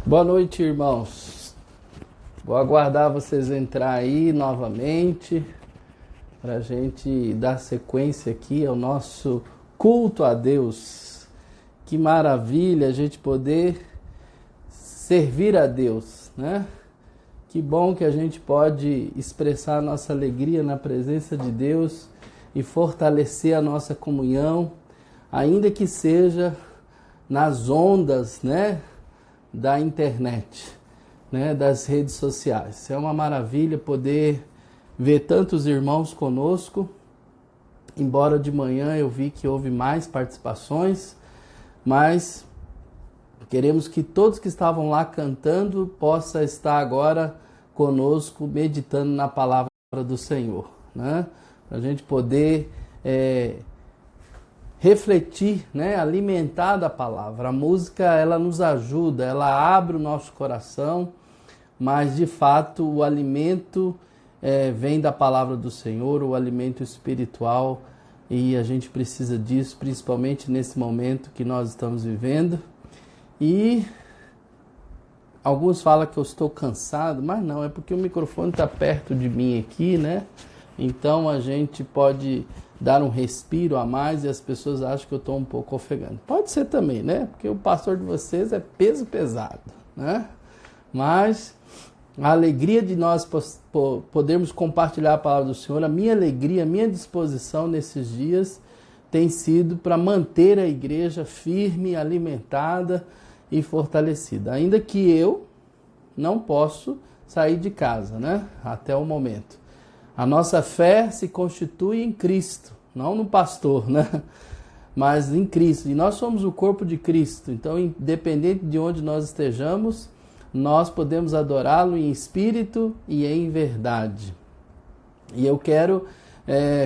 Boa noite, irmãos. Vou aguardar vocês entrar aí novamente para a gente dar sequência aqui ao nosso culto a Deus. Que maravilha a gente poder servir a Deus, né? Que bom que a gente pode expressar a nossa alegria na presença de Deus e fortalecer a nossa comunhão, ainda que seja nas ondas, né, da internet, né, das redes sociais. É uma maravilha poder ver tantos irmãos conosco, embora de manhã eu vi que houve mais participações, mas queremos que todos que estavam lá cantando possam estar agora conosco, meditando na palavra do Senhor, né? Para a gente poder refletir, né? Alimentar da palavra. A música, ela nos ajuda, ela abre o nosso coração, mas de fato o alimento vem da palavra do Senhor, o alimento espiritual, e a gente precisa disso, principalmente nesse momento que nós estamos vivendo. E alguns falam que eu estou cansado, mas não, é porque o microfone está perto de mim aqui, né? Então a gente pode dar um respiro a mais e as pessoas acham que eu estou um pouco ofegante. Pode ser também, né? Porque o pastor de vocês é peso pesado, né? Mas a alegria de nós podermos compartilhar a palavra do Senhor, a minha alegria, a minha disposição nesses dias tem sido para manter a igreja firme, alimentada e fortalecida. Ainda que eu não posso sair de casa, né? Até o momento. A nossa fé se constitui em Cristo, não no pastor, né? Mas em Cristo. E nós somos o corpo de Cristo. Então, independente de onde nós estejamos, nós podemos adorá-lo em espírito e em verdade. E eu quero,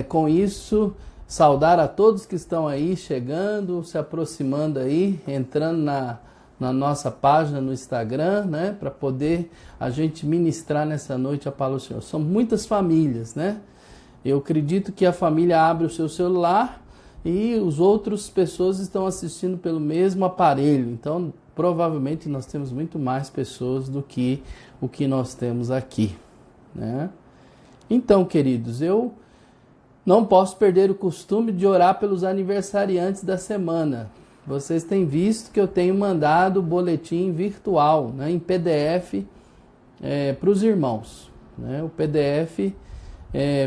com isso, saudar a todos que estão aí chegando, se aproximando aí, entrando na nossa página no Instagram, né, para poder a gente ministrar nessa noite a palavra do Senhor. São muitas famílias, né? Eu acredito que a família abre o seu celular e os outras pessoas estão assistindo pelo mesmo aparelho. Então, provavelmente nós temos muito mais pessoas do que o que nós temos aqui, né? Então, queridos, eu não posso perder o costume de orar pelos aniversariantes da semana. Vocês têm visto que eu tenho mandado o boletim virtual, né, em PDF para os irmãos, né? O PDF,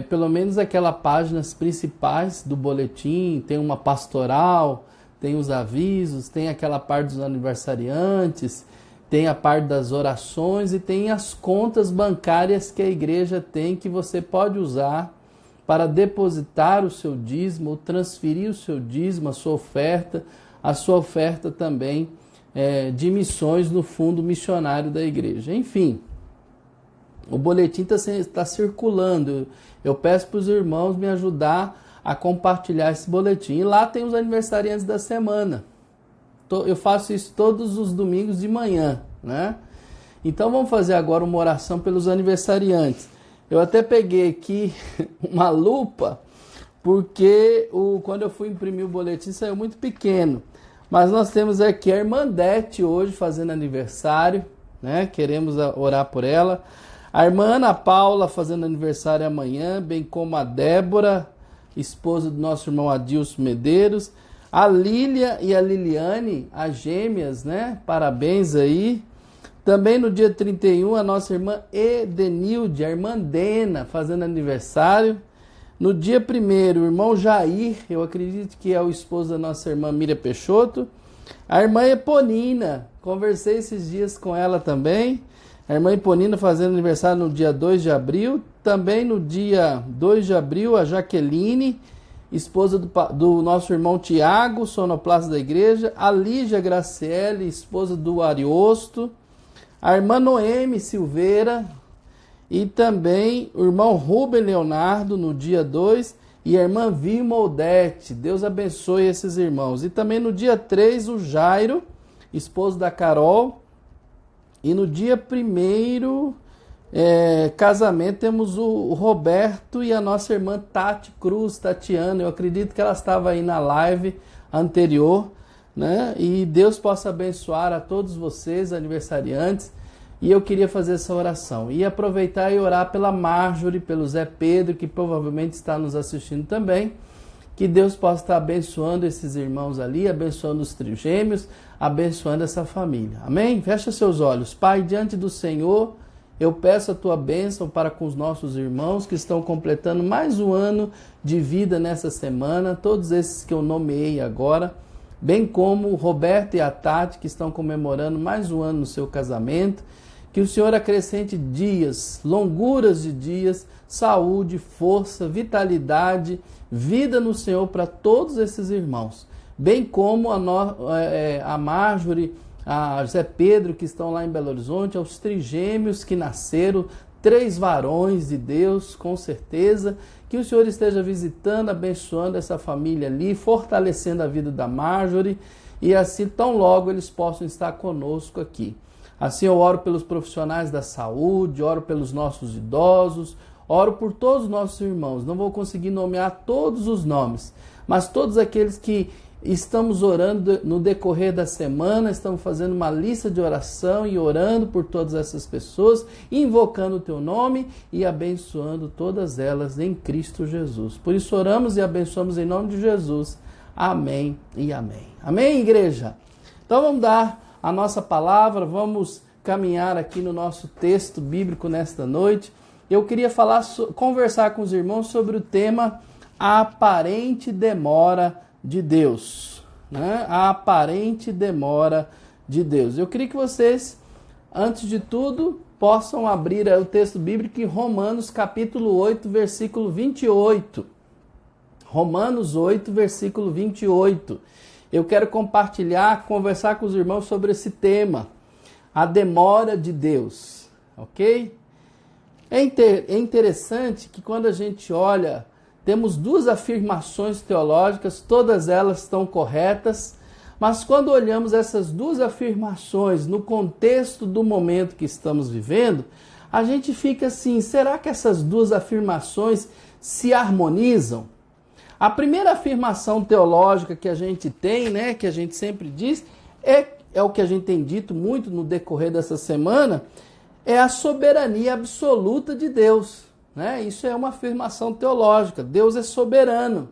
pelo menos aquelas páginas principais do boletim, tem uma pastoral, tem os avisos, tem aquela parte dos aniversariantes, tem a parte das orações e tem as contas bancárias que a igreja tem, que você pode usar para depositar o seu dízimo, ou transferir o seu dízimo, a sua oferta também de missões no fundo missionário da igreja. Enfim, o boletim está circulando. Eu peço para os irmãos me ajudar a compartilhar esse boletim. E lá tem os aniversariantes da semana. Eu faço isso todos os domingos de manhã, né? Então vamos fazer agora uma oração pelos aniversariantes. Eu até peguei aqui uma lupa, porque quando eu fui imprimir o boletim saiu muito pequeno. Mas nós temos aqui a irmã Dete hoje fazendo aniversário, né? Queremos orar por ela. A irmã Ana Paula fazendo aniversário amanhã, bem como a Débora, esposa do nosso irmão Adilson Medeiros. A Lília e a Liliane, as gêmeas, né? Parabéns aí. Também no dia 31, a nossa irmã Edenilde, a irmã Dena, fazendo aniversário. No dia 1º, o irmão Jair, eu acredito que é o esposo da nossa irmã Miriam Peixoto. A irmã Eponina, conversei esses dias com ela também. A irmã Eponina fazendo aniversário no dia 2 de abril. Também no dia 2 de abril, a Jaqueline, esposa do nosso irmão Tiago, sonoplasta da igreja. A Lígia Graciele, esposa do Ariosto. A irmã Noemi Silveira. E também o irmão Rubem Leonardo no dia 2 e a irmã Vilma Odete. Deus abençoe esses irmãos. E também no dia 3 o Jairo, esposo da Carol. E no dia 1º casamento, temos o Roberto e a nossa irmã Tati Cruz, Tatiana. Eu acredito que ela estava aí na live anterior, né? E Deus possa abençoar a todos vocês, aniversariantes. E eu queria fazer essa oração. E aproveitar e orar pela Marjorie, pelo Zé Pedro, que provavelmente está nos assistindo também. Que Deus possa estar abençoando esses irmãos ali, abençoando os trigêmeos, abençoando essa família. Amém? Fecha seus olhos. Pai, diante do Senhor, eu peço a tua bênção para com os nossos irmãos que estão completando mais um ano de vida nessa semana, todos esses que eu nomeei agora, bem como o Roberto e a Tati, que estão comemorando mais um ano no seu casamento. Que o Senhor acrescente dias, longuras de dias, saúde, força, vitalidade, vida no Senhor para todos esses irmãos. Bem como a Marjorie, a Zé Pedro, que estão lá em Belo Horizonte, aos trigêmeos que nasceram, 3 varões de Deus, com certeza. Que o Senhor esteja visitando, abençoando essa família ali, fortalecendo a vida da Marjorie, e assim tão logo eles possam estar conosco aqui. Assim eu oro pelos profissionais da saúde, oro pelos nossos idosos, oro por todos os nossos irmãos. Não vou conseguir nomear todos os nomes, mas todos aqueles que estamos orando no decorrer da semana, estamos fazendo uma lista de oração e orando por todas essas pessoas, invocando o teu nome e abençoando todas elas em Cristo Jesus. Por isso oramos e abençoamos em nome de Jesus. Amém e amém. Amém, igreja? Então vamos dar a nossa palavra, vamos caminhar aqui no nosso texto bíblico nesta noite. Eu queria conversar com os irmãos sobre o tema a aparente demora de Deus, né? A aparente demora de Deus. Eu queria que vocês, antes de tudo, possam abrir o texto bíblico em Romanos capítulo 8, versículo 28. Romanos 8, versículo 28. Eu quero conversar com os irmãos sobre esse tema, a demora de Deus, ok? É interessante que quando a gente olha, temos 2 afirmações teológicas, todas elas estão corretas, mas quando olhamos essas 2 afirmações no contexto do momento que estamos vivendo, a gente fica assim, será que essas 2 afirmações se harmonizam? A primeira afirmação teológica que a gente tem, né, que a gente sempre diz, é o que a gente tem dito muito no decorrer dessa semana, é a soberania absoluta de Deus, né? Isso é uma afirmação teológica. Deus é soberano.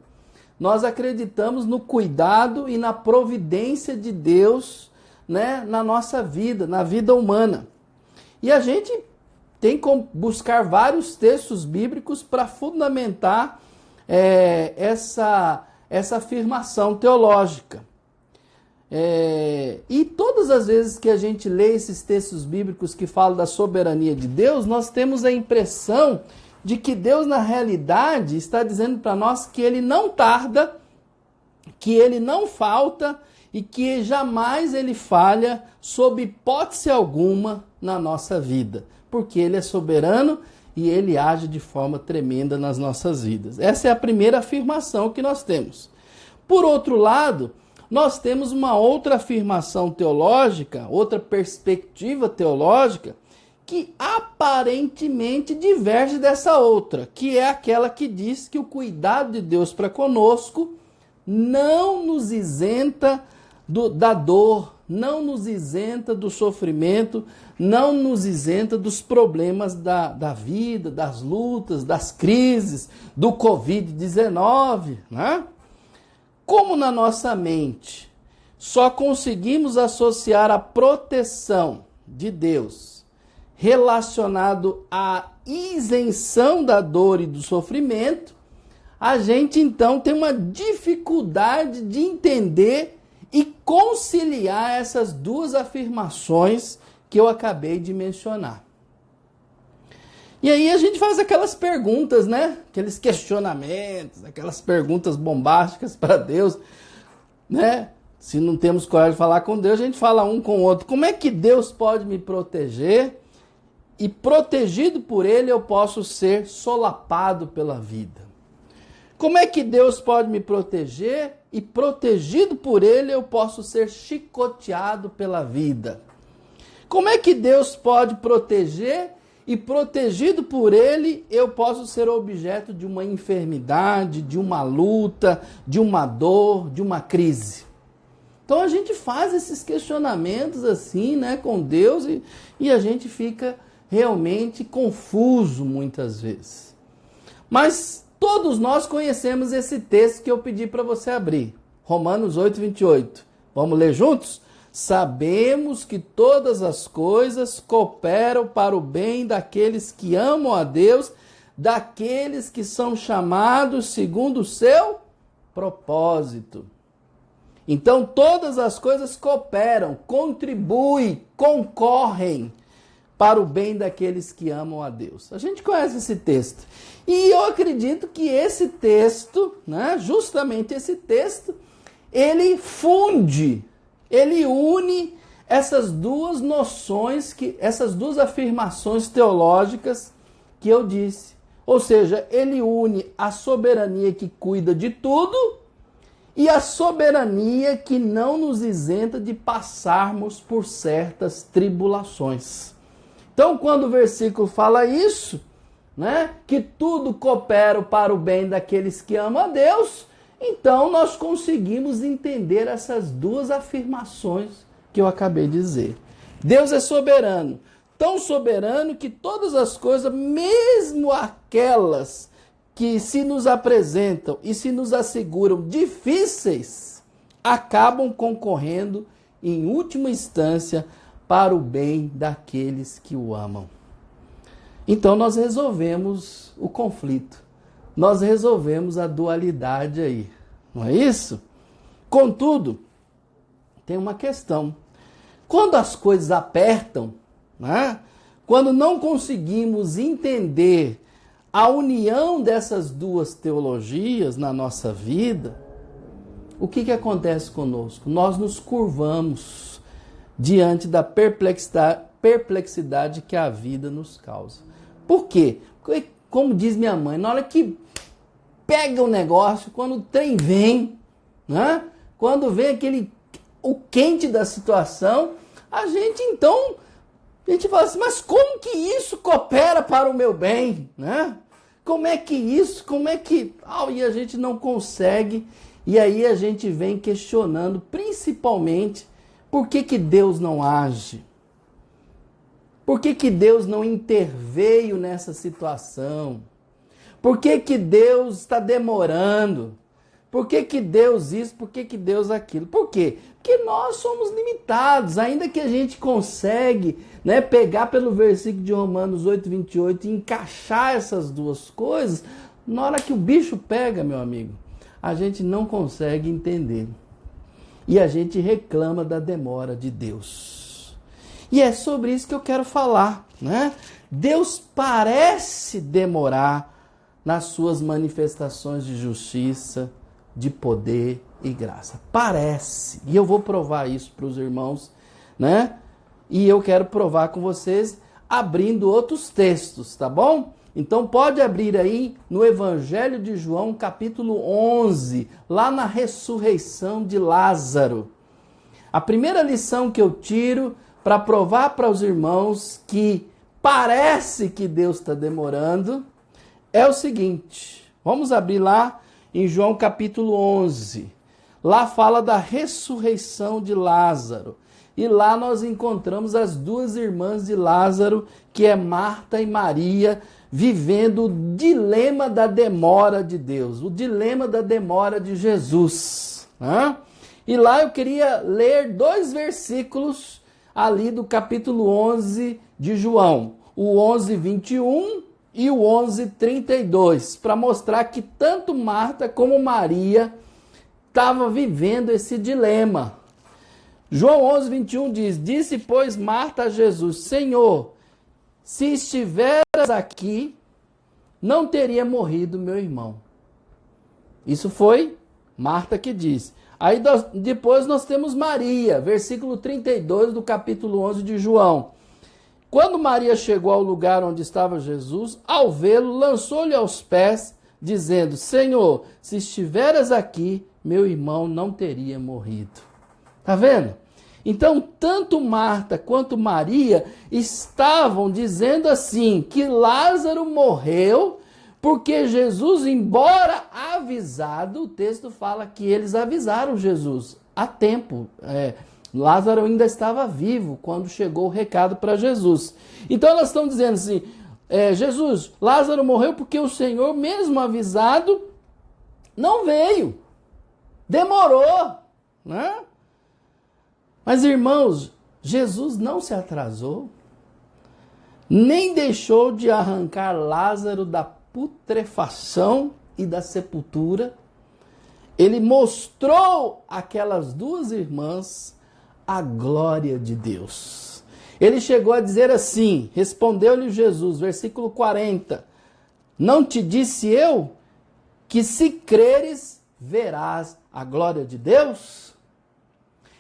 Nós acreditamos no cuidado e na providência de Deus, né, na nossa vida, na vida humana. E a gente tem como buscar vários textos bíblicos para fundamentar essa afirmação teológica. E todas as vezes que a gente lê esses textos bíblicos que falam da soberania de Deus, nós temos a impressão de que Deus, na realidade, está dizendo para nós que Ele não tarda, que Ele não falta e que jamais Ele falha, sob hipótese alguma, na nossa vida. Porque Ele é soberano e Ele age de forma tremenda nas nossas vidas. Essa é a primeira afirmação que nós temos. Por outro lado, nós temos uma outra afirmação teológica, outra perspectiva teológica, que aparentemente diverge dessa outra, que é aquela que diz que o cuidado de Deus para conosco não nos isenta da dor, não nos isenta do sofrimento, não nos isenta dos problemas da vida, das lutas, das crises, do Covid-19, né? Como na nossa mente só conseguimos associar a proteção de Deus relacionado à isenção da dor e do sofrimento, a gente então tem uma dificuldade de entender e conciliar essas 2 afirmações que eu acabei de mencionar. E aí a gente faz aquelas perguntas, né? Aqueles questionamentos, aquelas perguntas bombásticas para Deus, né? Se não temos coragem de falar com Deus, a gente fala um com o outro. Como é que Deus pode me proteger? E protegido por Ele eu posso ser solapado pela vida. Como é que Deus pode me proteger? E protegido por Ele eu posso ser chicoteado pela vida. Como é que Deus pode proteger e protegido por Ele, eu posso ser objeto de uma enfermidade, de uma luta, de uma dor, de uma crise. Então a gente faz esses questionamentos assim, né, com Deus e a gente fica realmente confuso muitas vezes. Mas todos nós conhecemos esse texto que eu pedi para você abrir. Romanos 8, 28. Vamos ler juntos? Sabemos que todas as coisas cooperam para o bem daqueles que amam a Deus, daqueles que são chamados segundo o seu propósito. Então todas as coisas cooperam, contribuem, concorrem para o bem daqueles que amam a Deus. A gente conhece esse texto. E eu acredito que esse texto, né, justamente esse texto, ele funde, ele une essas duas noções, essas duas afirmações teológicas que eu disse. Ou seja, ele une a soberania que cuida de tudo e a soberania que não nos isenta de passarmos por certas tribulações. Então, quando o versículo fala isso, né, que tudo coopera para o bem daqueles que amam a Deus, então nós conseguimos entender essas duas afirmações que eu acabei de dizer. Deus é soberano, tão soberano que todas as coisas, mesmo aquelas que se nos apresentam e se nos asseguram difíceis, acabam concorrendo, em última instância, para o bem daqueles que o amam. Então nós resolvemos o conflito, nós resolvemos a dualidade aí, não é isso? Contudo, tem uma questão. Quando as coisas apertam, né? Quando não conseguimos entender a união dessas duas teologias na nossa vida, o que acontece conosco? Nós nos curvamos diante da perplexidade que a vida nos causa. Por quê? Porque, como diz minha mãe, na hora que pega o negócio, quando o trem vem, né? Quando vem o quente da situação, a gente fala assim, mas como que isso coopera para o meu bem, né? Como é que... e a gente não consegue, e aí a gente vem questionando, principalmente, por que Deus não age? Por que Deus não interveio nessa situação? Por que Deus está demorando? Por que Deus isso? Por que Deus aquilo? Por quê? Porque nós somos limitados, ainda que a gente consegue, né, pegar pelo versículo de Romanos 8, 28 e encaixar essas duas coisas, na hora que o bicho pega, meu amigo, a gente não consegue entender. E a gente reclama da demora de Deus. E é sobre isso que eu quero falar, né? Deus parece demorar nas suas manifestações de justiça, de poder e graça. Parece. E eu vou provar isso para os irmãos, né? E eu quero provar com vocês abrindo outros textos, tá bom? Então pode abrir aí no Evangelho de João, capítulo 11, lá na ressurreição de Lázaro. A primeira lição que eu tiro para provar para os irmãos que parece que Deus está demorando é o seguinte. Vamos abrir lá em João capítulo 11. Lá fala da ressurreição de Lázaro. E lá nós encontramos as duas irmãs de Lázaro, que é Marta e Maria, vivendo o dilema da demora de Deus, o dilema da demora de Jesus. Né? E lá eu queria ler 2 versículos ali do capítulo 11 de João, o 11, 21 e o 11, 32, para mostrar que tanto Marta como Maria estavam vivendo esse dilema. João 11, 21 diz, disse, pois, Marta a Jesus, Senhor, se estiveras aqui, não teria morrido meu irmão. Isso foi Marta que disse. Aí depois nós temos Maria, versículo 32 do capítulo 11 de João. Quando Maria chegou ao lugar onde estava Jesus, ao vê-lo, lançou-lhe aos pés, dizendo, Senhor, se estiveras aqui, meu irmão não teria morrido. Tá vendo? Então, tanto Marta quanto Maria estavam dizendo assim, que Lázaro morreu, porque Jesus, embora avisado, o texto fala que eles avisaram Jesus a tempo. Lázaro ainda estava vivo quando chegou o recado para Jesus. Então elas estão dizendo assim, Jesus, Lázaro morreu porque o Senhor, mesmo avisado, não veio. Demorou, né? Mas, irmãos, Jesus não se atrasou, nem deixou de arrancar Lázaro da putrefação e da sepultura. Ele mostrou àquelas duas irmãs a glória de Deus. Ele chegou a dizer assim, respondeu-lhe Jesus, versículo 40, não te disse eu que se creres, verás a glória de Deus?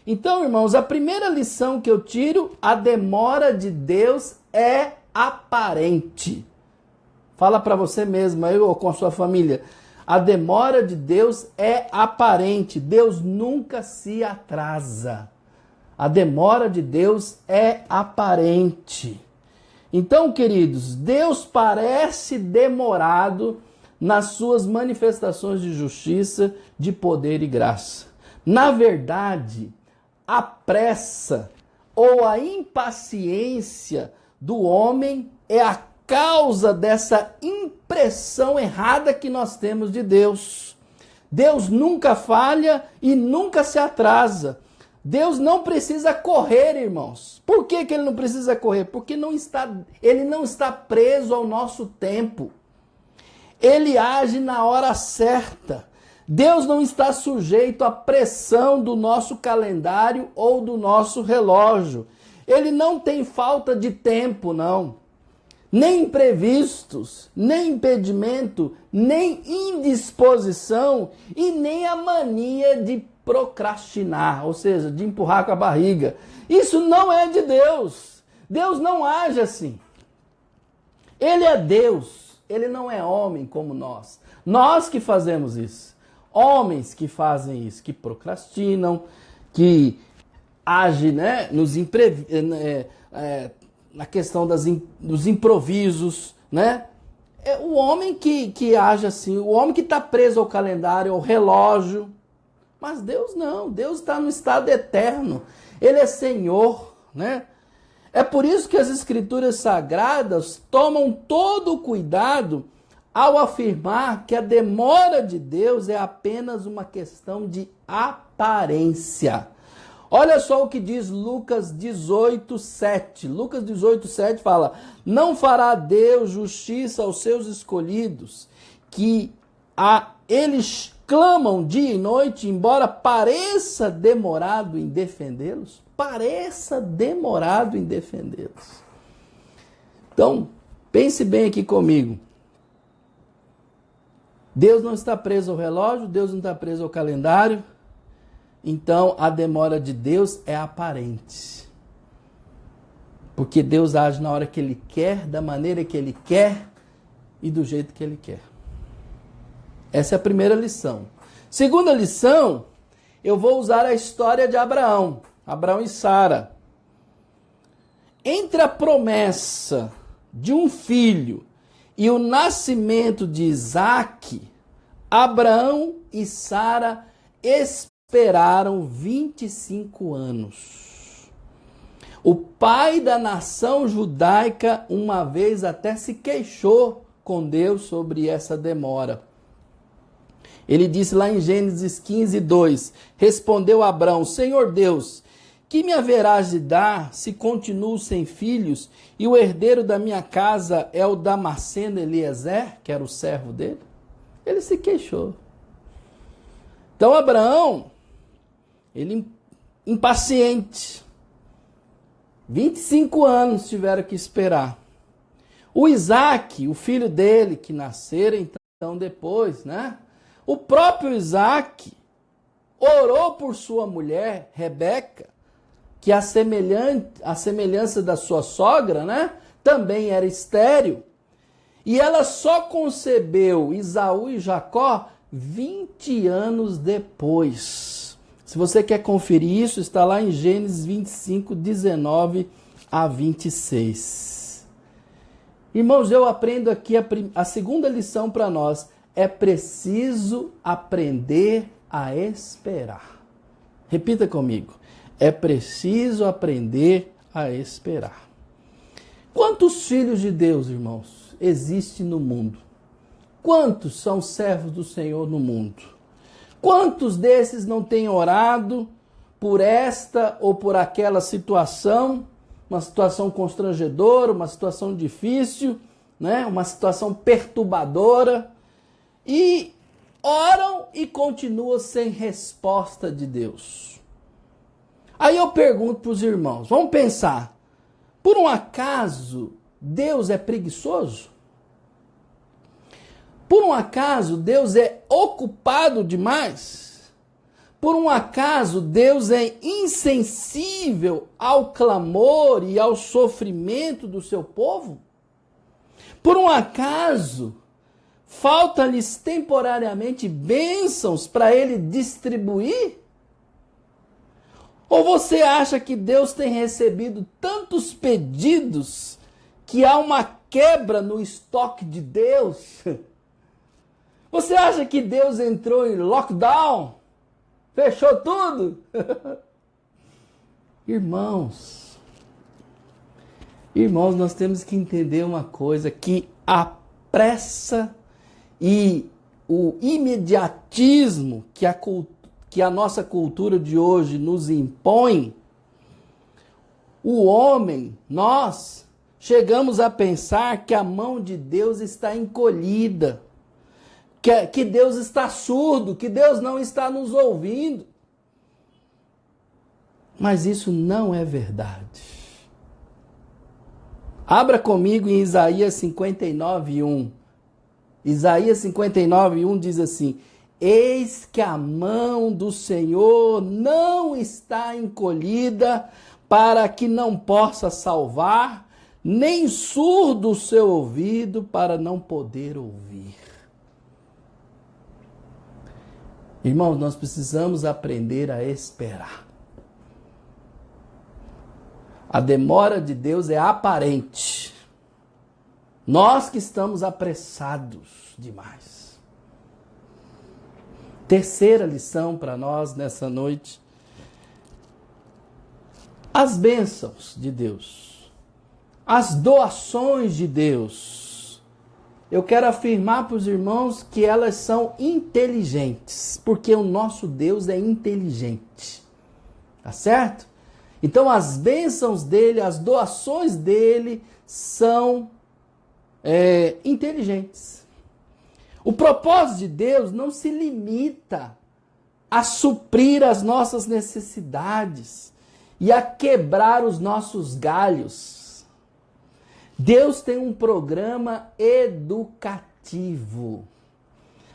Então, irmãos, a primeira lição que eu tiro, a demora de Deus é aparente. Fala para você mesmo, aí, ou com a sua família. A demora de Deus é aparente. Deus nunca se atrasa. A demora de Deus é aparente. Então, queridos, Deus parece demorado nas suas manifestações de justiça, de poder e graça. Na verdade, a pressa ou a impaciência do homem é a causa dessa impressão errada que nós temos de Deus. Deus nunca falha e nunca se atrasa. Deus não precisa correr, irmãos. Por que ele não precisa correr? Porque ele não está preso ao nosso tempo. Ele age na hora certa. Deus não está sujeito à pressão do nosso calendário ou do nosso relógio. Ele não tem falta de tempo, não. Nem imprevistos, nem impedimento, nem indisposição e nem a mania de procrastinar, ou seja, de empurrar com a barriga. Isso não é de Deus. Deus não age assim. Ele é Deus, ele não é homem como nós. Nós que fazemos isso. Homens que fazem isso, que procrastinam, que agem, né, na questão dos improvisos, né? É o homem que age assim, o homem que está preso ao calendário, ao relógio. Mas Deus não, Deus está no estado eterno. Ele é Senhor, né? É por isso que as Escrituras Sagradas tomam todo o cuidado ao afirmar que a demora de Deus é apenas uma questão de aparência. Olha só o que diz Lucas 18:7. Lucas 18:7 fala: não fará Deus justiça aos seus escolhidos, que eles clamam dia e noite, embora pareça demorado em defendê-los? Pareça demorado em defendê-los. Então, pense bem aqui comigo. Deus não está preso ao relógio, Deus não está preso ao calendário. Então, a demora de Deus é aparente. Porque Deus age na hora que Ele quer, da maneira que Ele quer e do jeito que Ele quer. Essa é a primeira lição. Segunda lição, eu vou usar a história de Abraão e Sara. Entre a promessa de um filho e o nascimento de Isaque, Abraão e Sara esperaram 25 anos. O pai da nação judaica uma vez até se queixou com Deus sobre essa demora. Ele disse lá em Gênesis 15:2, respondeu Abraão: Senhor Deus, que me haverás de dar se continuo sem filhos e o herdeiro da minha casa é o Damasceno Eliezer, que era o servo dele? Ele se queixou. Então Abraão, ele impaciente, 25 anos tiveram que esperar. O Isaque, o filho dele, que nascera então depois, né? O próprio Isaque orou por sua mulher, Rebeca, que a semelhança da sua sogra, né, também era estéril. E ela só concebeu Esaú e Jacó 20 anos depois. Se você quer conferir isso, está lá em Gênesis 25, 19 a 26. Irmãos, eu aprendo aqui a segunda lição para nós. É preciso aprender a esperar. Repita comigo. É preciso aprender a esperar. Quantos filhos de Deus, irmãos, existem no mundo? Quantos são servos do Senhor no mundo? Quantos desses não têm orado por esta ou por aquela situação, uma situação constrangedora, uma situação difícil, né? Uma situação perturbadora, e oram e continuam sem resposta de Deus? Aí eu pergunto para os irmãos, vamos pensar, por um acaso Deus é preguiçoso? Por um acaso Deus é ocupado demais? Por um acaso Deus é insensível ao clamor e ao sofrimento do seu povo? Por um acaso falta-lhes temporariamente bênçãos para ele distribuir? Ou você acha que Deus tem recebido tantos pedidos que há uma quebra no estoque de Deus? Você acha que Deus entrou em lockdown? Fechou tudo? Irmãos, nós temos que entender uma coisa, que a pressa e o imediatismo que a nossa cultura de hoje nos impõe, o homem, nós, chegamos a pensar que a mão de Deus está encolhida, que Deus está surdo, que Deus não está nos ouvindo. Mas isso não é verdade. Abra comigo em Isaías 59:1. Isaías 59:1 diz assim: eis que a mão do Senhor não está encolhida para que não possa salvar, nem surdo o seu ouvido para não poder ouvir. Irmãos, nós precisamos aprender a esperar. A demora de Deus é aparente. Nós que estamos apressados demais. Terceira lição para nós nessa noite. As bênçãos de Deus. As doações de Deus. Eu quero afirmar para os irmãos que elas são inteligentes, porque o nosso Deus é inteligente. Tá certo? Então as bênçãos dele, as doações dele são inteligentes. O propósito de Deus não se limita a suprir as nossas necessidades e a quebrar os nossos galhos. Deus tem um programa educativo.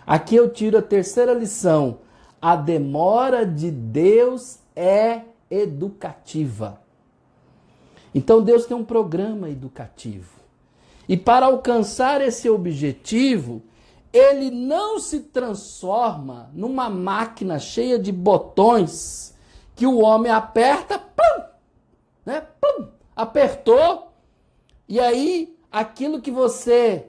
Aqui eu tiro a terceira lição. A demora de Deus é educativa. Então Deus tem um programa educativo. E para alcançar esse objetivo, ele não se transforma numa máquina cheia de botões que o homem aperta, plum, né? Plum, apertou. E aí, aquilo que você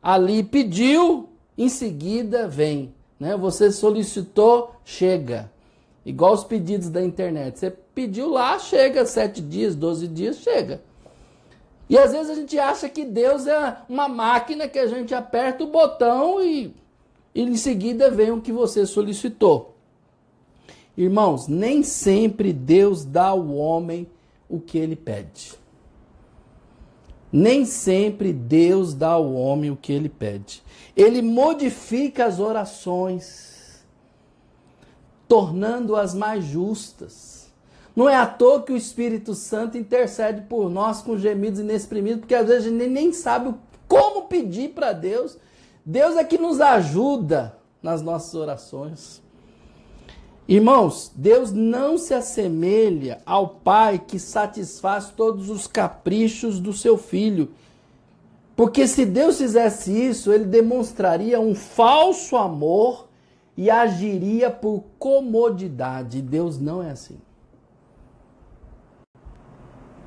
ali pediu, em seguida vem. Né? Você solicitou, chega. Igual os pedidos da internet. Você pediu lá, chega. 7 dias, 12 dias, chega. E às vezes a gente acha que Deus é uma máquina que a gente aperta o botão e em seguida vem o que você solicitou. Irmãos, nem sempre Deus dá ao homem o que ele pede. Nem sempre Deus dá ao homem o que ele pede. Ele modifica as orações, tornando-as mais justas. Não é à toa que o Espírito Santo intercede por nós com gemidos inexprimidos, porque às vezes a gente nem sabe como pedir para Deus. Deus é que nos ajuda nas nossas orações. Irmãos, Deus não se assemelha ao pai que satisfaz todos os caprichos do seu filho. Porque se Deus fizesse isso, ele demonstraria um falso amor e agiria por comodidade. Deus não é assim.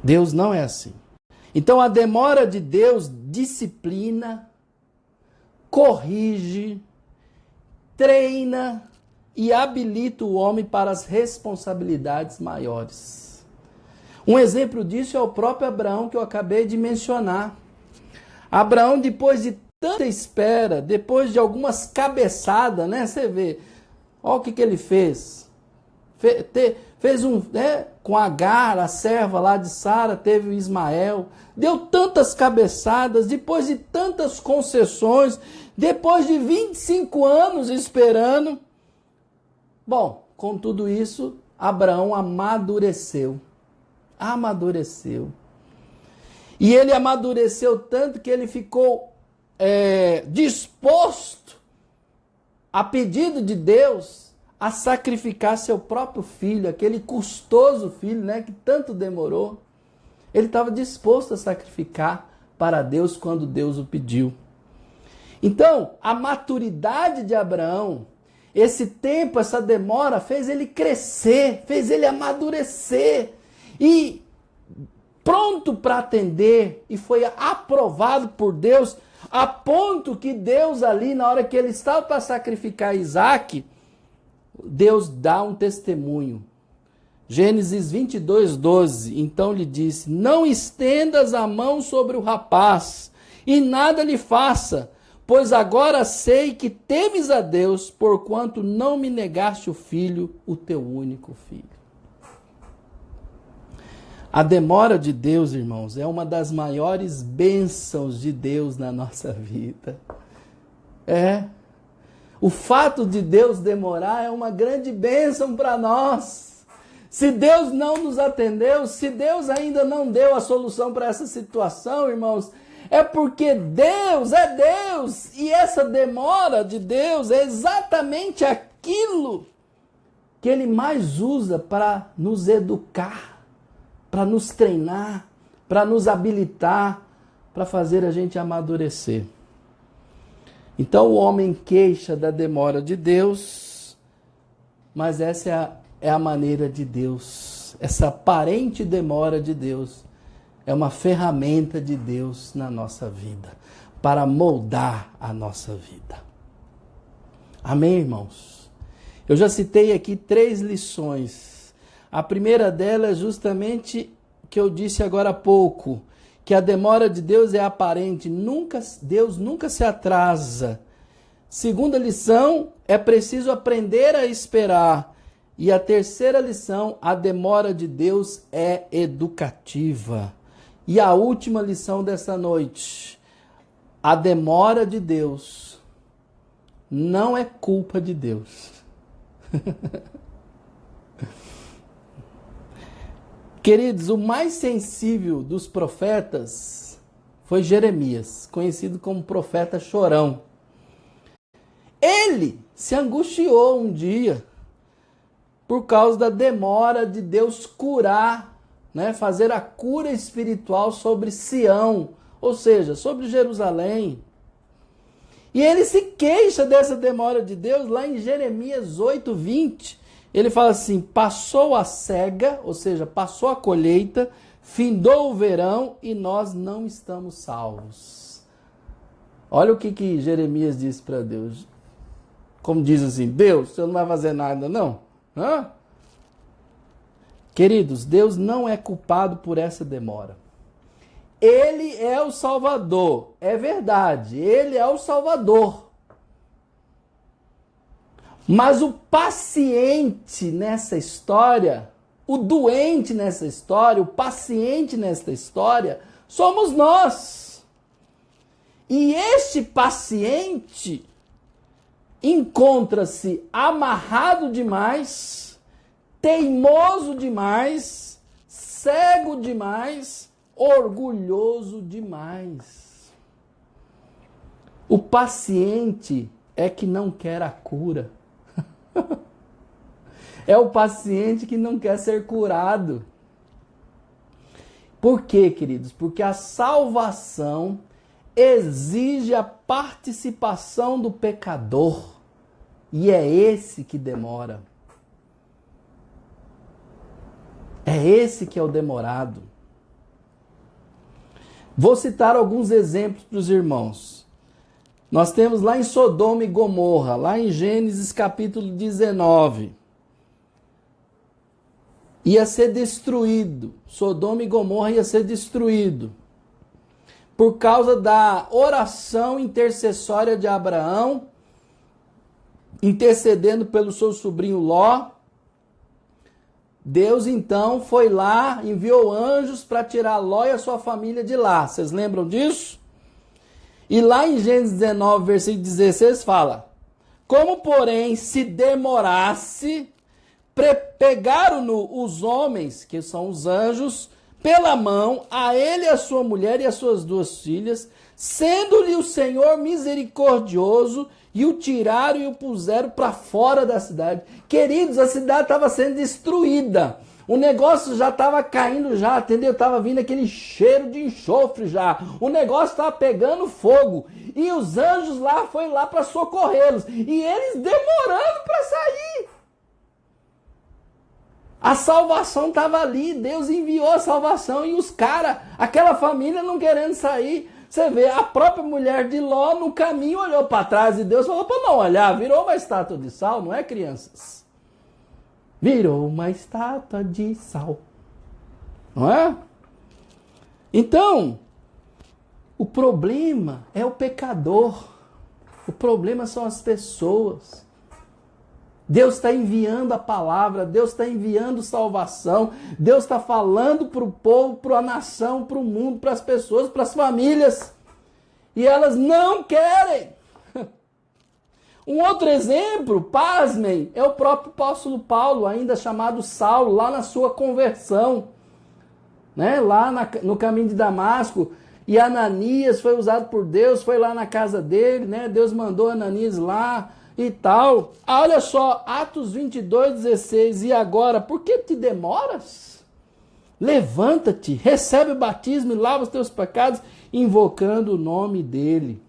Deus não é assim. Então a demora de Deus disciplina, corrige, treina e habilita o homem para as responsabilidades maiores. Um exemplo disso é o próprio Abraão que eu acabei de mencionar. Abraão, depois de tanta espera, depois de algumas cabeçadas, né? Você vê, olha o que ele fez. Fez com Agar, a serva lá de Sara, teve o Ismael. Deu tantas cabeçadas, depois de tantas concessões, depois de 25 anos esperando. Bom, com tudo isso, Abraão amadureceu. Amadureceu. E ele amadureceu tanto que ele ficou disposto, a pedido de Deus, a sacrificar seu próprio filho, aquele custoso filho, né, que tanto demorou. Ele estava disposto a sacrificar para Deus quando Deus o pediu. Então, a maturidade de Abraão, esse tempo, essa demora, fez ele crescer, fez ele amadurecer e pronto para atender, e foi aprovado por Deus, a ponto que Deus ali, na hora que ele estava para sacrificar Isaac, Deus dá um testemunho. Gênesis 22:12, então lhe disse: não estendas a mão sobre o rapaz, e nada lhe faça, pois agora sei que temes a Deus, porquanto não me negaste o filho, o teu único filho. A demora de Deus, irmãos, é uma das maiores bênçãos de Deus na nossa vida. O fato de Deus demorar é uma grande bênção para nós. Se Deus não nos atendeu, se Deus ainda não deu a solução para essa situação, irmãos, é porque Deus é Deus. E essa demora de Deus é exatamente aquilo que Ele mais usa para nos educar, para nos treinar, para nos habilitar, para fazer a gente amadurecer. Então o homem queixa da demora de Deus, mas essa é a maneira de Deus. Essa aparente demora de Deus é uma ferramenta de Deus na nossa vida, para moldar a nossa vida. Amém, irmãos? Eu já citei aqui 3 lições. A primeira delas é justamente o que eu disse agora há pouco, que a demora de Deus é aparente, Deus nunca se atrasa. Segunda lição, é preciso aprender a esperar. E a terceira lição, a demora de Deus é educativa. E a última lição dessa noite, a demora de Deus não é culpa de Deus. Queridos, o mais sensível dos profetas foi Jeremias, conhecido como profeta chorão. Ele se angustiou um dia por causa da demora de Deus curar, né, fazer a cura espiritual sobre Sião, ou seja, sobre Jerusalém. E ele se queixa dessa demora de Deus lá em Jeremias 8:20. Ele fala assim: passou a cega, ou seja, passou a colheita, findou o verão e nós não estamos salvos. Olha o que Jeremias disse para Deus. Como diz assim: Deus, o Senhor não vai fazer nada não? Hã? Queridos, Deus não é culpado por essa demora. Ele é o Salvador, é verdade, Ele é o Salvador. Mas o paciente nessa história, o doente nessa história, o paciente nessa história, somos nós. E este paciente encontra-se amarrado demais, teimoso demais, cego demais, orgulhoso demais. O paciente é que não quer a cura. É o paciente que não quer ser curado. Por quê, queridos? Porque a salvação exige a participação do pecador. E é esse que demora. É esse que é o demorado. Vou citar alguns exemplos para os irmãos. Nós temos lá em Sodoma e Gomorra, lá em Gênesis capítulo 19. Ia ser destruído. Sodoma e Gomorra ia ser destruído. Por causa da oração intercessória de Abraão, intercedendo pelo seu sobrinho Ló. Deus então foi lá, enviou anjos para tirar Ló e a sua família de lá. Vocês lembram disso? E lá em Gênesis 19, versículo 16 fala: como porém se demorasse, pegaram-no os homens, que são os anjos, pela mão, a ele, a sua mulher e as suas 2 filhas, sendo-lhe o Senhor misericordioso, e o tiraram e o puseram para fora da cidade. Queridos, a cidade estava sendo destruída. O negócio já estava caindo já, entendeu? Estava vindo aquele cheiro de enxofre já. O negócio estava pegando fogo. E os anjos lá foram lá para socorrê-los. E eles demorando para sair. A salvação estava ali. Deus enviou a salvação. E os caras, aquela família não querendo sair. Você vê, a própria mulher de Ló no caminho olhou para trás e Deus falou para não olhar. Virou uma estátua de sal, não é, crianças? Virou uma estátua de sal. Não é? Então, o problema é o pecador. O problema são as pessoas. Deus está enviando a palavra, Deus está enviando salvação, Deus está falando para o povo, para a nação, para o mundo, para as pessoas, para as famílias. E elas não querem. Um outro exemplo, pasmem, é o próprio apóstolo Paulo, ainda chamado Saulo, lá na sua conversão, né? Lá no caminho de Damasco. E Ananias foi usado por Deus, foi lá na casa dele, né? Deus mandou Ananias lá e tal. Olha só, Atos 22, 16. E agora, por que te demoras? Levanta-te, recebe o batismo e lava os teus pecados, invocando o nome dele.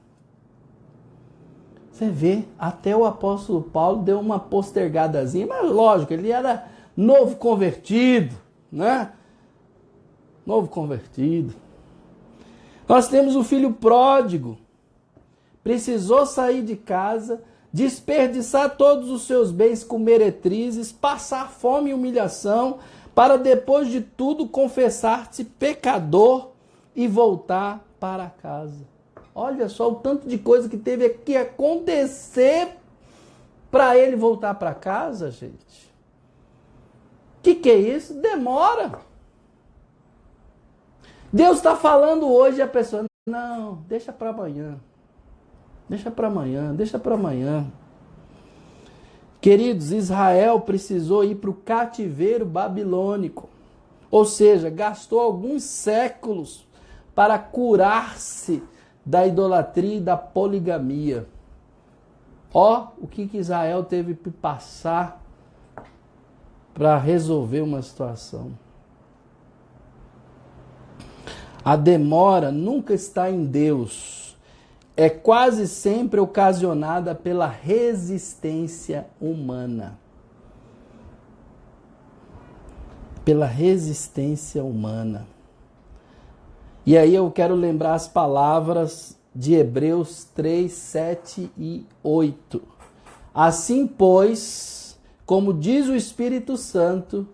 Você vê, até o apóstolo Paulo deu uma postergadazinha, mas lógico, ele era novo convertido, né? Novo convertido. Nós temos o filho pródigo. Precisou sair de casa, desperdiçar todos os seus bens com meretrizes, passar fome e humilhação, para depois de tudo confessar-se pecador e voltar para casa. Olha só o tanto de coisa que teve que acontecer para ele voltar para casa, gente. O que é isso? Demora. Deus está falando hoje e a pessoa, não, deixa para amanhã. Deixa para amanhã, deixa para amanhã. Queridos, Israel precisou ir para o cativeiro babilônico. Ou seja, gastou alguns séculos para curar-se da idolatria e da poligamia. Ó, o que Israel teve que passar para resolver uma situação. A demora nunca está em Deus. É quase sempre ocasionada pela resistência humana. Pela resistência humana. E aí eu quero lembrar as palavras de Hebreus 3, 7 e 8. Assim, pois, como diz o Espírito Santo,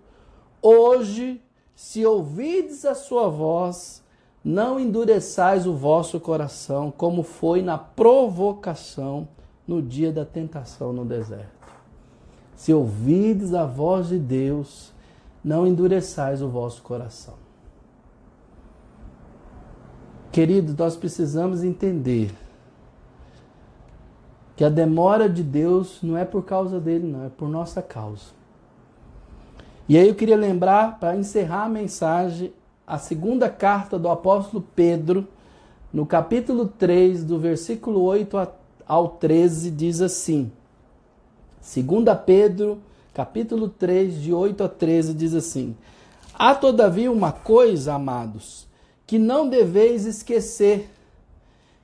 hoje, se ouvides a sua voz, não endureçais o vosso coração, como foi na provocação no dia da tentação no deserto. Se ouvides a voz de Deus, não endureçais o vosso coração. Queridos, nós precisamos entender que a demora de Deus não é por causa dele, não, é por nossa causa. E aí eu queria lembrar, para encerrar a mensagem, a segunda carta do apóstolo Pedro, no capítulo 3, do versículo 8 ao 13, diz assim. 2 Pedro, capítulo 3, de 8 a 13, diz assim. Há todavia uma coisa, amados, que não deveis esquecer,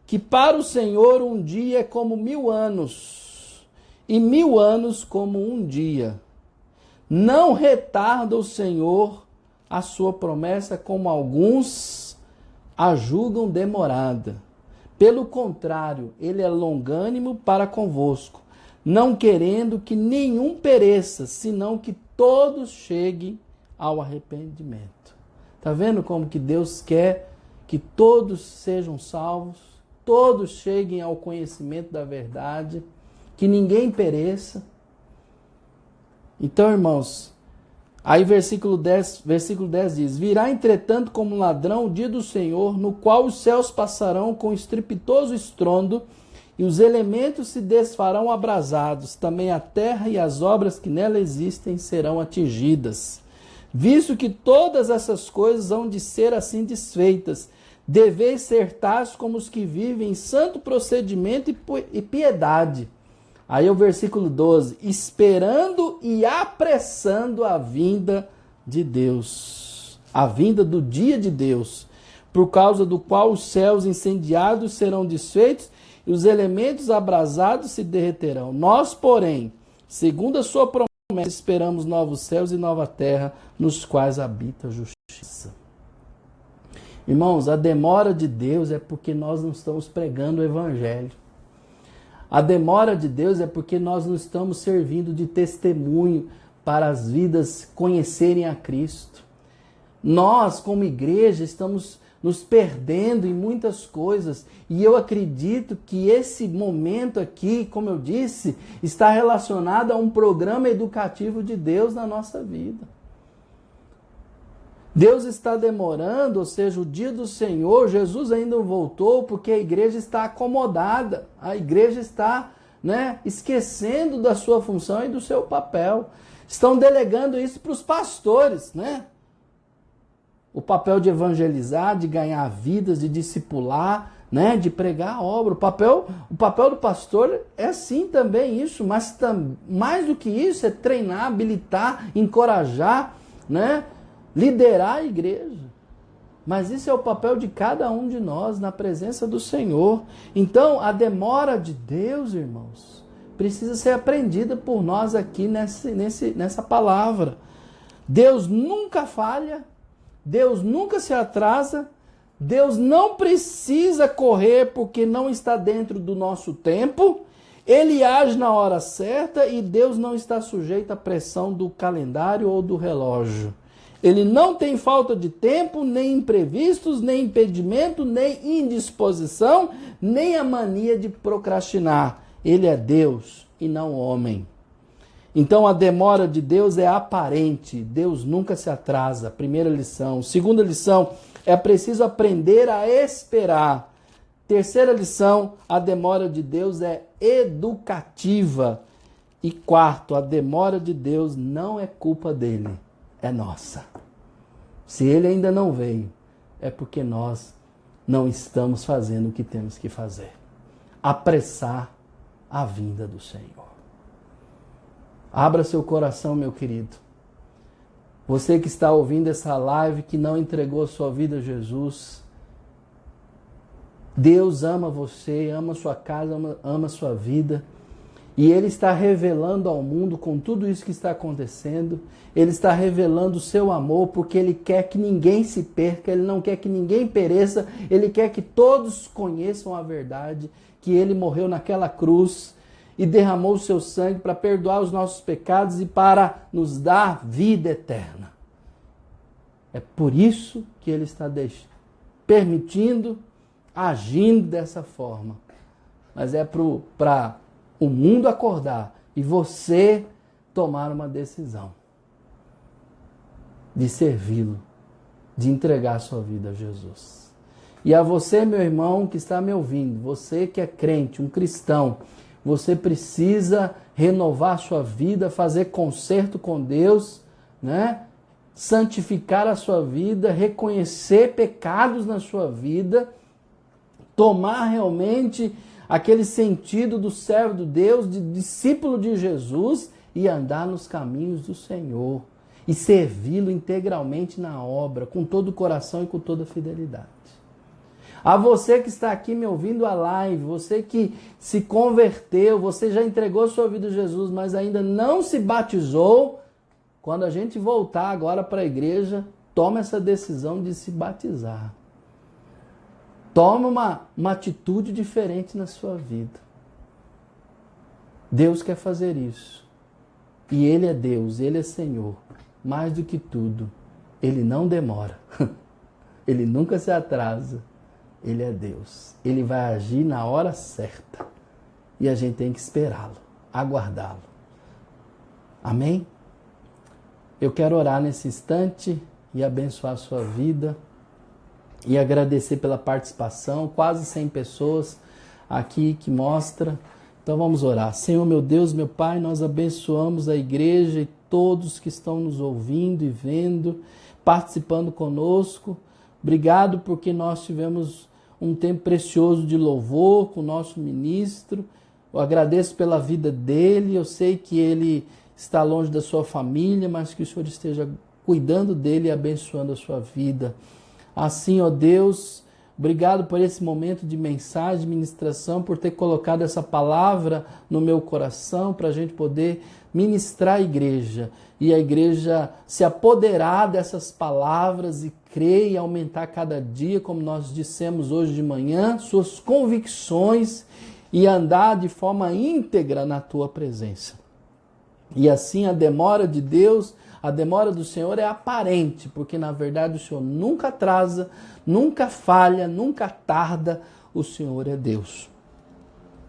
que para o Senhor um dia é como 1000 anos, e 1000 anos como um dia. Não retarda o Senhor a sua promessa, como alguns a julgam demorada. Pelo contrário, ele é longânimo para convosco, não querendo que nenhum pereça, senão que todos cheguem ao arrependimento. Está vendo como que Deus quer que todos sejam salvos, todos cheguem ao conhecimento da verdade, que ninguém pereça? Então, irmãos, aí versículo 10 diz: virá entretanto como um ladrão o dia do Senhor, no qual os céus passarão com estrepitoso estrondo, e os elementos se desfarão abrasados, também a terra e as obras que nela existem serão atingidas. Visto que todas essas coisas hão de ser assim desfeitas, deveis ser tais como os que vivem em santo procedimento e piedade. Aí o versículo 12: esperando e apressando a vinda de Deus, a vinda do dia de Deus, por causa do qual os céus incendiados serão desfeitos e os elementos abrasados se derreterão. Nós, porém, segundo a sua promessa, esperamos novos céus e nova terra, nos quais habita a justiça. Irmãos, a demora de Deus é porque nós não estamos pregando o evangelho. A demora de Deus é porque nós não estamos servindo de testemunho para as vidas conhecerem a Cristo. Nós, como igreja, estamos nos perdendo em muitas coisas, e eu acredito que esse momento aqui, como eu disse, está relacionado a um programa educativo de Deus na nossa vida. Deus está demorando, ou seja, o dia do Senhor, Jesus ainda não voltou porque a igreja está acomodada, a igreja está, esquecendo da sua função e do seu papel. Estão delegando isso para os pastores, o papel de evangelizar, de ganhar vidas, de discipular, de pregar a obra. O papel do pastor é sim também isso, mas mais do que isso é treinar, habilitar, encorajar, liderar a igreja. Mas isso é o papel de cada um de nós na presença do Senhor. Então, a demora de Deus, irmãos, precisa ser aprendida por nós aqui nessa palavra. Deus nunca falha, Deus nunca se atrasa, Deus não precisa correr porque não está dentro do nosso tempo, Ele age na hora certa e Deus não está sujeito à pressão do calendário ou do relógio. Ele não tem falta de tempo, nem imprevistos, nem impedimento, nem indisposição, nem a mania de procrastinar. Ele é Deus e não homem. Então a demora de Deus é aparente, Deus nunca se atrasa. Primeira lição. Segunda lição, é preciso aprender a esperar. Terceira lição, a demora de Deus é educativa. E quarto, a demora de Deus não é culpa dele, é nossa. Se ele ainda não veio, é porque nós não estamos fazendo o que temos que fazer. Apressar a vinda do Senhor. Abra seu coração, meu querido. Você que está ouvindo essa live, que não entregou sua vida a Jesus, Deus ama você, ama sua casa, ama sua vida. E Ele está revelando ao mundo, com tudo isso que está acontecendo, Ele está revelando o seu amor, porque Ele quer que ninguém se perca, Ele não quer que ninguém pereça, Ele quer que todos conheçam a verdade, que Ele morreu naquela cruz e derramou o seu sangue para perdoar os nossos pecados e para nos dar vida eterna. É por isso que Ele está permitindo, agindo dessa forma. Mas é para o mundo acordar e você tomar uma decisão de servi-lo, de entregar sua vida a Jesus. E a você, meu irmão, que está me ouvindo, você que é crente, um cristão, você precisa renovar sua vida, fazer concerto com Deus, santificar a sua vida, reconhecer pecados na sua vida, tomar realmente aquele sentido do servo de Deus, de discípulo de Jesus e andar nos caminhos do Senhor e servi-lo integralmente na obra, com todo o coração e com toda a fidelidade. A você que está aqui me ouvindo a live, você que se converteu, você já entregou sua vida a Jesus, mas ainda não se batizou, quando a gente voltar agora para a igreja, toma essa decisão de se batizar. Toma uma atitude diferente na sua vida. Deus quer fazer isso. E Ele é Deus, Ele é Senhor. Mais do que tudo, Ele não demora. Ele nunca se atrasa. Ele é Deus. Ele vai agir na hora certa. E a gente tem que esperá-lo, aguardá-lo. Amém? Eu quero orar nesse instante e abençoar a sua vida. E agradecer pela participação. Quase 100 pessoas aqui que mostra. Então vamos orar. Senhor, meu Deus, meu Pai, nós abençoamos a igreja e todos que estão nos ouvindo e vendo, participando conosco. Obrigado porque nós tivemos um tempo precioso de louvor com o nosso ministro. Eu agradeço pela vida dele. Eu sei que ele está longe da sua família, mas que o Senhor esteja cuidando dele e abençoando a sua vida. Assim, ó Deus, obrigado por esse momento de mensagem, de ministração, por ter colocado essa palavra no meu coração para a gente poder ministrar a igreja. E a igreja se apoderar dessas palavras e crer e aumentar cada dia, como nós dissemos hoje de manhã, suas convicções e andar de forma íntegra na tua presença. E assim a demora de Deus, a demora do Senhor é aparente, porque na verdade o Senhor nunca atrasa, nunca falha, nunca tarda, o Senhor é Deus.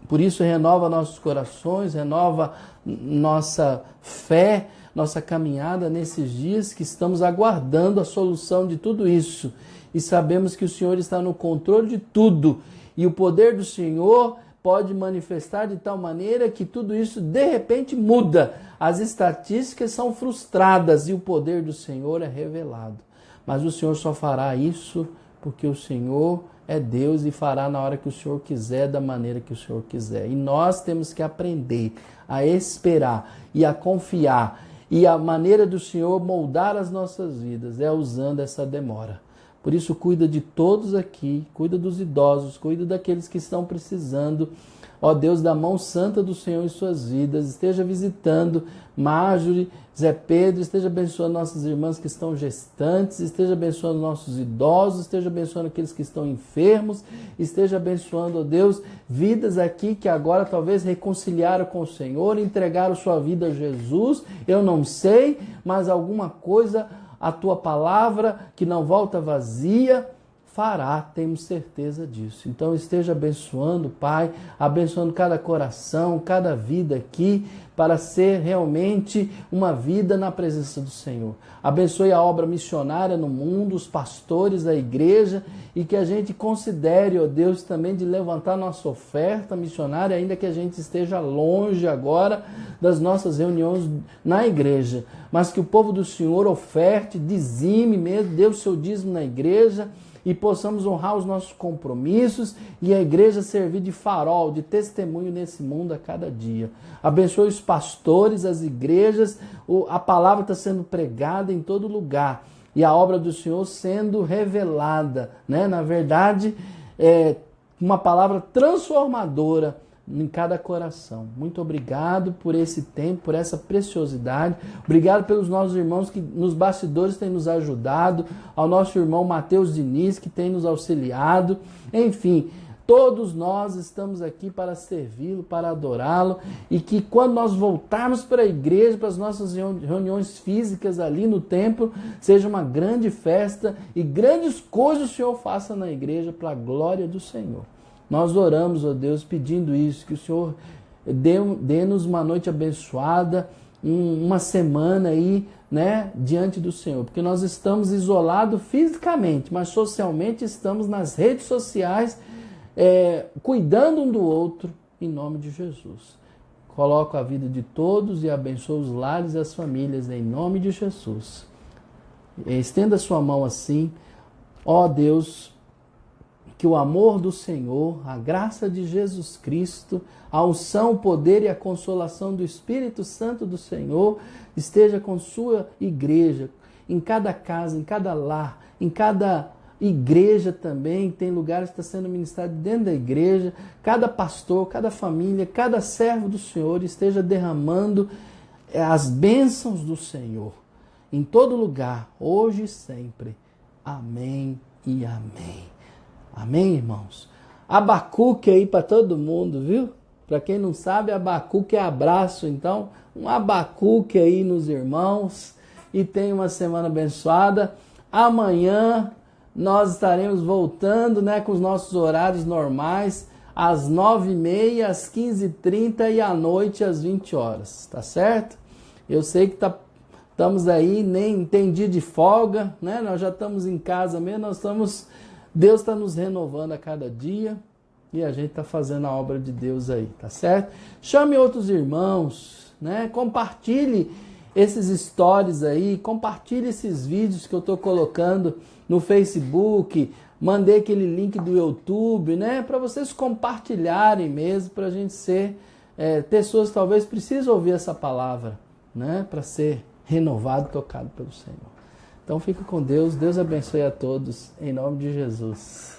Por isso renova nossos corações, renova nossa fé, nossa caminhada nesses dias que estamos aguardando a solução de tudo isso. E sabemos que o Senhor está no controle de tudo. E o poder do Senhor pode manifestar de tal maneira que tudo isso de repente muda. As estatísticas são frustradas e o poder do Senhor é revelado. Mas o Senhor só fará isso porque o Senhor é Deus e fará na hora que o Senhor quiser, da maneira que o Senhor quiser. E nós temos que aprender a esperar e a confiar. E a maneira do Senhor moldar as nossas vidas é usando essa demora. Por isso, cuida de todos aqui, cuida dos idosos, cuida daqueles que estão precisando. Ó Deus, da mão santa do Senhor em suas vidas, esteja visitando Marjorie, Zé Pedro, esteja abençoando nossas irmãs que estão gestantes, esteja abençoando nossos idosos, esteja abençoando aqueles que estão enfermos, esteja abençoando, ó Deus, vidas aqui que agora talvez reconciliaram com o Senhor, entregaram sua vida a Jesus, eu não sei, mas alguma coisa, a tua palavra que não volta vazia, fará, temos certeza disso. Então esteja abençoando, Pai, abençoando cada coração, cada vida aqui, para ser realmente uma vida na presença do Senhor. Abençoe a obra missionária no mundo, os pastores da igreja, e que a gente considere, ó Deus, também de levantar nossa oferta missionária, ainda que a gente esteja longe agora das nossas reuniões na igreja, mas que o povo do Senhor oferte, dizime mesmo, dê o seu dízimo na igreja, e possamos honrar os nossos compromissos e a igreja servir de farol, de testemunho nesse mundo a cada dia. Abençoe os pastores, as igrejas, a palavra está sendo pregada em todo lugar e a obra do Senhor sendo revelada, né? Na verdade, é uma palavra transformadora em cada coração. Muito obrigado por esse tempo, por essa preciosidade. Obrigado pelos nossos irmãos que nos bastidores têm nos ajudado, ao nosso irmão Mateus Diniz que tem nos auxiliado. Enfim, todos nós estamos aqui para servi-lo, para adorá-lo, e que quando nós voltarmos para a igreja, para as nossas reuniões físicas ali no templo, seja uma grande festa e grandes coisas o Senhor faça na igreja para a glória do Senhor. Nós oramos, ó Deus, pedindo isso, que o Senhor dê-nos uma noite abençoada, uma semana aí, né, diante do Senhor. Porque nós estamos isolados fisicamente, mas socialmente estamos nas redes sociais, cuidando um do outro, em nome de Jesus. Coloco a vida de todos e abençoo os lares e as famílias, em nome de Jesus. Estenda a sua mão assim, ó Deus, que o amor do Senhor, a graça de Jesus Cristo, a unção, o poder e a consolação do Espírito Santo do Senhor esteja com sua igreja, em cada casa, em cada lar, em cada igreja também, tem lugares que está sendo ministrado dentro da igreja, cada pastor, cada família, cada servo do Senhor esteja derramando as bênçãos do Senhor em todo lugar, hoje e sempre. Amém e amém. Amém, irmãos? Abacuque aí para todo mundo, viu? Para quem não sabe, Abacuque é abraço, então, um Abacuque aí nos irmãos, e tenha uma semana abençoada. Amanhã nós estaremos voltando, né, com os nossos horários normais, às 9h30, às 15h30 e à noite às 20 horas, tá certo? Eu sei que estamos aí, nem tem dia de folga, né? Nós já estamos em casa mesmo, Deus está nos renovando a cada dia e a gente está fazendo a obra de Deus aí, tá certo? Chame outros irmãos, né? Compartilhe esses stories aí, compartilhe esses vídeos que eu estou colocando no Facebook, mandei aquele link do YouTube, né? Para vocês compartilharem mesmo, para a gente ser pessoas que talvez precisam ouvir essa palavra, né? Para ser renovado, tocado pelo Senhor. Então fica com Deus, Deus abençoe a todos, em nome de Jesus.